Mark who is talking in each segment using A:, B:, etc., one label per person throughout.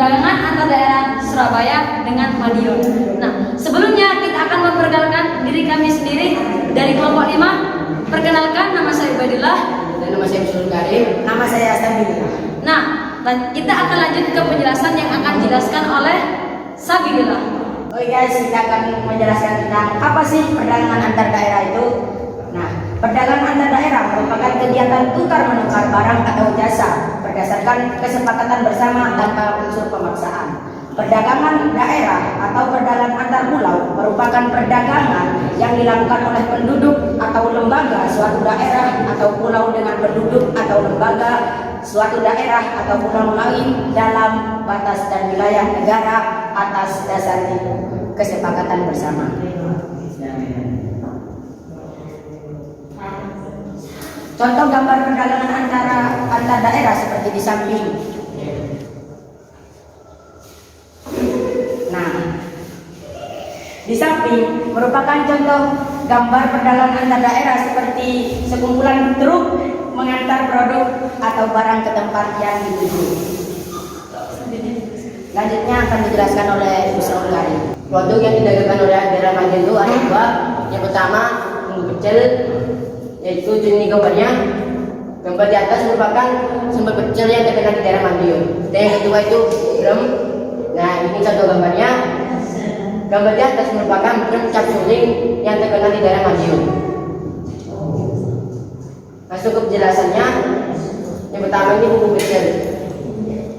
A: perdagangan antar daerah Surabaya dengan Madiun. Nah, sebelumnya kita akan memperkenalkan diri kami sendiri dari kelompok 5. Perkenalkan, nama saya Ubadillah.
B: Dan nama saya Abdul Karim. Nama saya Sabilillah.
A: Nah, kita akan lanjut ke penjelasan yang akan dijelaskan oleh Sabilillah.
B: Oke guys, kita akan menjelaskan tentang apa sih perdagangan antar daerah itu. Nah, perdagangan antar daerah merupakan kegiatan tukar menukar barang atau jasa berdasarkan kesepakatan bersama tanpa unsur pemaksaan. Perdagangan daerah atau perdagangan antar pulau merupakan perdagangan yang dilakukan oleh penduduk atau lembaga suatu daerah atau pulau dengan penduduk atau lembaga suatu daerah atau pulau lain dalam batas dan wilayah negara atas dasar kesepakatan bersama. Contoh gambar perdagangan antar daerah seperti di samping. Nah, di samping merupakan contoh gambar perdagangan antar daerah seperti sekumpulan truk mengantar produk atau barang ke tempat yang dituju. Selanjutnya akan dijelaskan oleh Ustaz Karim. Produk yang didagangkan oleh daerah Madiun itu ada dua. Yang pertama, pecel, yaitu jenis gambarnya. Gambar di atas merupakan sumber pecel yang terkenal di daerah Madiun. Dan yang kedua itu drum. Nah, ini contoh gambarnya. Gambar di atas merupakan drum cap suling yang terkenal di daerah Madiun. Masuk ke penjelasannya. Yang pertama ini bumbu pecel.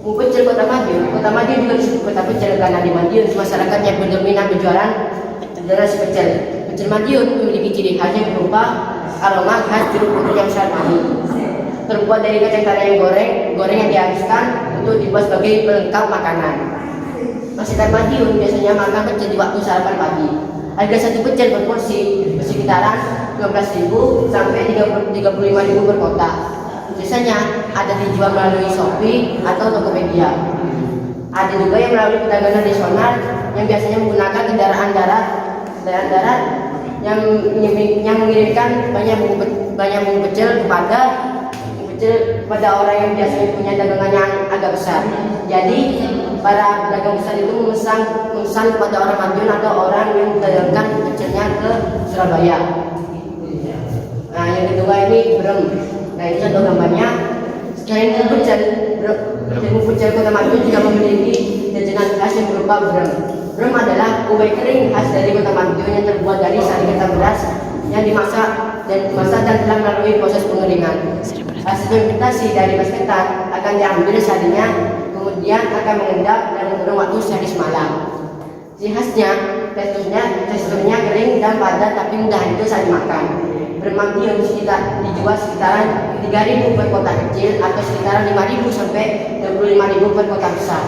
B: Bumbu pecel Kota Madiun juga disebut Kota Pecel karena di Madiun masyarakat yang berdominan berjualan si pecel. Pecel Madiun memiliki ciri khas yang berupa aroma khas jeruk purut yang sangat manis. Terbuat dari kacang tanah yang goreng yang dihabiskan untuk dibuat sebagai pelengkap makanan. Masyarakat Madiun biasanya makan pecel di waktu sarapan pagi. Harga satu pecel per porsi sekitaran 12.000 sampai 35.000 per kotak. Biasanya ada dijual melalui Shopee atau Tokopedia. Ada juga yang melalui perdagangan nasional yang biasanya menggunakan kendaraan darat yang mengirimkan banyak bumbu pecel kepada orang yang biasanya punya dagangan yang agak besar. Jadi para pedagang besar itu memesan kepada orang Madiun atau orang yang mendagangkan pecelnya ke Surabaya. Nah, yang kedua ini brem. Nah, ini contoh gambarnya. Selain bumbu pecel Kota Madiun juga memiliki jajanan khas yang berupa brem. Brem adalah kue kering khas dari Kota Madiun yang terbuat dari sari ketan beras yang dimasak dan telah melalui proses pengeringan. Hasil fermentasi dari beras ketan akan diambil sarinya, kemudian akan mengendap dan mengurung waktu sehari semalam. Ciri khasnya, teksturnya kering dan padat tapi mudah hancur saat dimakan. Brem Madiun dijual sekitaran 3.000 per kotak kecil atau sekitaran 5.000 sampai 25.000 per kotak besar.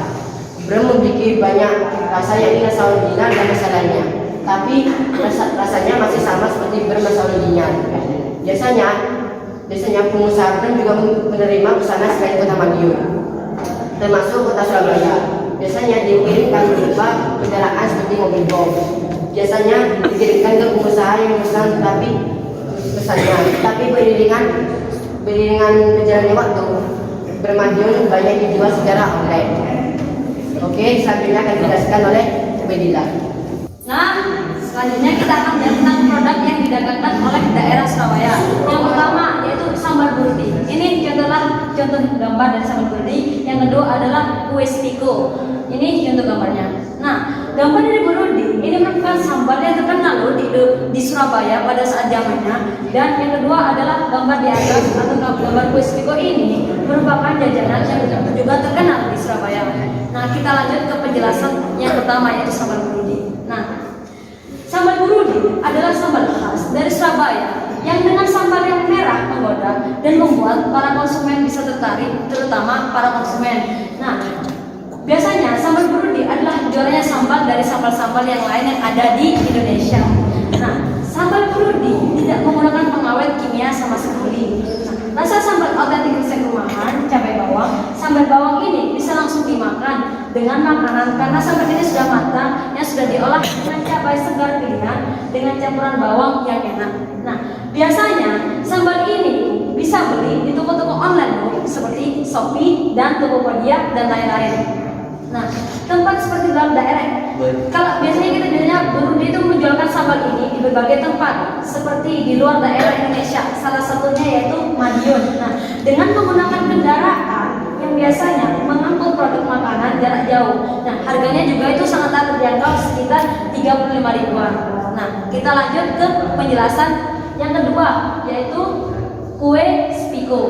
B: Brem memiliki banyak rasa yakni rasa original dan rasa lainnya, tapi rasanya masih sama seperti brem rasa original. Biasanya pengusaha brem juga menerima pesanan selain Kota Madiun, termasuk Kota Surabaya. Biasanya dikirimkan berupa kendaraan seperti mobil box. Biasanya dikirimkan ke pengusaha yang memesan tapi beriringan berjalannya waktu Brem Madiun banyak dijual secara online. Oke, selanjutnya akan dijelaskan oleh Ubedillah.
A: Nah, selanjutnya kita akan melihat tentang produk yang didagangkan oleh daerah Surabaya. Yang pertama yaitu sambal burdi. Ini contoh gambar dari sambal burdi. Yang kedua adalah kue stiko. Ini contoh gambarnya. Nah, gambar dari burdi ini merupakan sambal yang terkenal loh di Surabaya pada saat zamannya. Dan yang kedua adalah gambar di atas atau gambar kue stiko ini merupakan jajanan yang juga terkenal di Surabaya. Nah, kita lanjut ke penjelasan yang pertama yaitu sambal burdi. Nah, sambal burdi adalah sambal khas dari Surabaya yang dengan sambal yang merah menggoda dan membuat para konsumen bisa tertarik, terutama para konsumen. Nah, biasanya sambal burdi adalah juaranya sambal dari sambal-sambal yang lain yang ada di Indonesia. Nah, sambal burdi tidak menggunakan pengawet kimia sama sekali. Nah, rasa sambal otentik resep rumahan, cabai bawang, sambal bawang ini bisa langsung dimakan dengan makanan karena sambal ini sudah matang yang sudah diolah dengan cabai segar pilihan dengan campuran bawang yang enak. Nah, biasanya sambal ini bisa beli di toko-toko online seperti Shopee dan Tokopedia dan lain-lain. Nah, tempat seperti dalam daerah. Kalau biasanya kita biasanya Burundi itu menjualkan sambal ini di berbagai tempat, seperti di luar daerah Indonesia. Salah satunya yaitu Madiun. Nah, dengan menggunakan kendaraan yang biasanya mengangkut produk makanan jarak jauh. Nah, harganya juga itu sangat terjangkau, sekitar 35 ribuan. Nah, kita lanjut ke penjelasan yang kedua, yaitu kue spiko.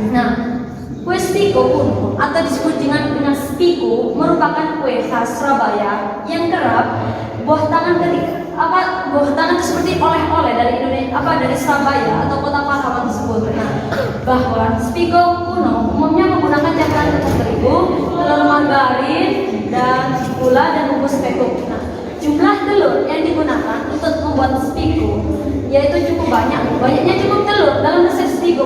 A: Nah, kue spiko kuno atau disebut dengan spiko merupakan kue khas Surabaya yang kerap buah tangan itu seperti oleh-oleh dari Indonesia, dari Surabaya atau kota pahlawan tersebut. Nah, bahwa spiko kuno umumnya menggunakan campuran tepung terigu, telur margarin, dan gula dan bumbu speko. Nah, jumlah telur yang digunakan untuk membuat spiko yaitu cukup banyak. Banyaknya cukup telur dalam resep spiko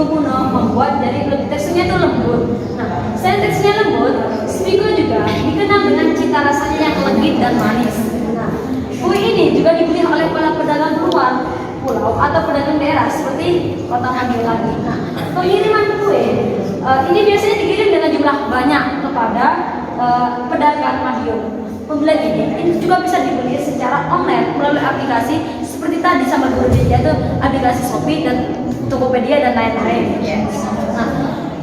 A: kuno membuat jadi teksturnya itu lembut. Nah, selain teksturnya lembut, spiko juga dikenal dengan cita rasanya yang legit dan manis. Nah, kue ini juga dibeli oleh para pedagang luar pulau atau pedagang daerah seperti kota Madiun lagi. Nah, pengiriman kue ini biasanya dikirim dengan jumlah banyak kepada pedagang Madiun. Pembelian ini juga bisa dibeli secara online melalui aplikasi seperti tadi sama Burundi, yaitu aplikasi Shopee dan Tokopedia dan lain-lain. Nah,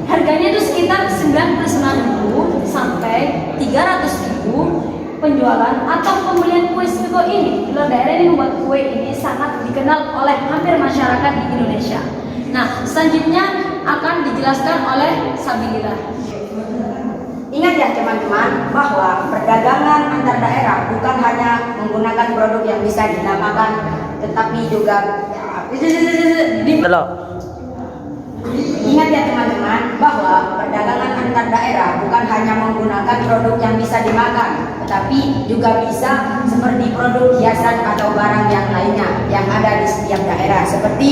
A: harganya itu sekitar 99.000 sampai 300.000 penjualan atau pembelian kue spiko ini di luar daerah ini membuat kue ini sangat dikenal oleh hampir masyarakat di Indonesia. Nah, selanjutnya akan dijelaskan oleh Sabilillah.
C: Ingat ya teman-teman, bahwa perdagangan antar daerah bukan hanya menggunakan produk yang bisa dinamakan, tetapi juga Ingat ya teman-teman, bahwa perdagangan antar daerah bukan hanya menggunakan produk yang bisa dimakan, tetapi juga bisa seperti produk hiasan atau barang yang lainnya yang ada di setiap daerah. Seperti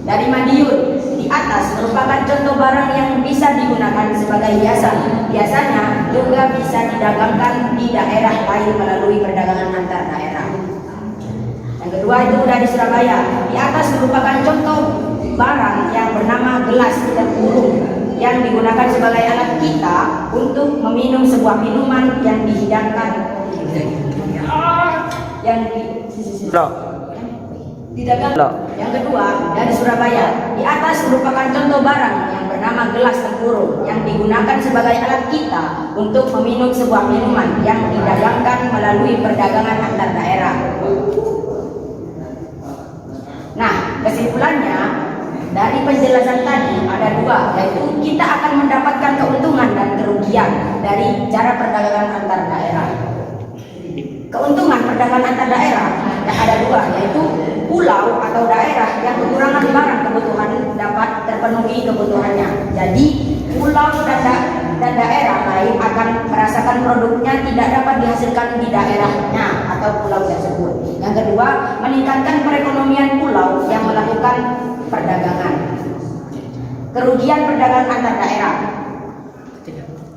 C: dari Madiun, di atas merupakan contoh barang yang bisa digunakan sebagai hiasan. Biasanya juga bisa didagangkan di daerah lain melalui perdagangan antar daerah. Yang kedua itu dari Surabaya, di atas merupakan contoh barang yang bernama gelas tempurung yang digunakan sebagai alat kita untuk meminum sebuah minuman yang dihidangkan Yang kedua dari Surabaya, di atas merupakan contoh barang yang bernama gelas tempurung yang digunakan sebagai alat kita untuk meminum sebuah minuman yang didagangkan melalui perdagangan antar daerah. Nah, kesimpulannya dari penjelasan tadi ada dua, yaitu kita akan mendapatkan keuntungan dan kerugian dari cara perdagangan antar daerah. Keuntungan perdagangan antar daerah ada dua, yaitu pulau atau daerah yang kekurangan barang kebutuhan dapat terpenuhi kebutuhannya. Jadi pulau dan daerah lain akan merasakan produknya tidak dapat dihasilkan di daerahnya atau pulau tersebut. Yang kedua, meningkatkan perekonomian pulau yang melakukan perdagangan. Kerugian perdagangan antar daerah,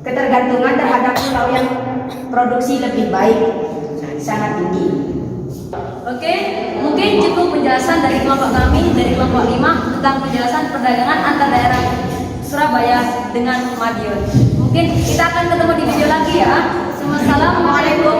C: ketergantungan terhadap pulau yang produksi lebih baik sangat tinggi.
A: Oke, mungkin cukup penjelasan dari kelompok kami, dari kelompok 5 tentang penjelasan perdagangan antar daerah Surabaya dengan Madiun. Mungkin kita akan ketemu di video lagi ya. Assalamualaikum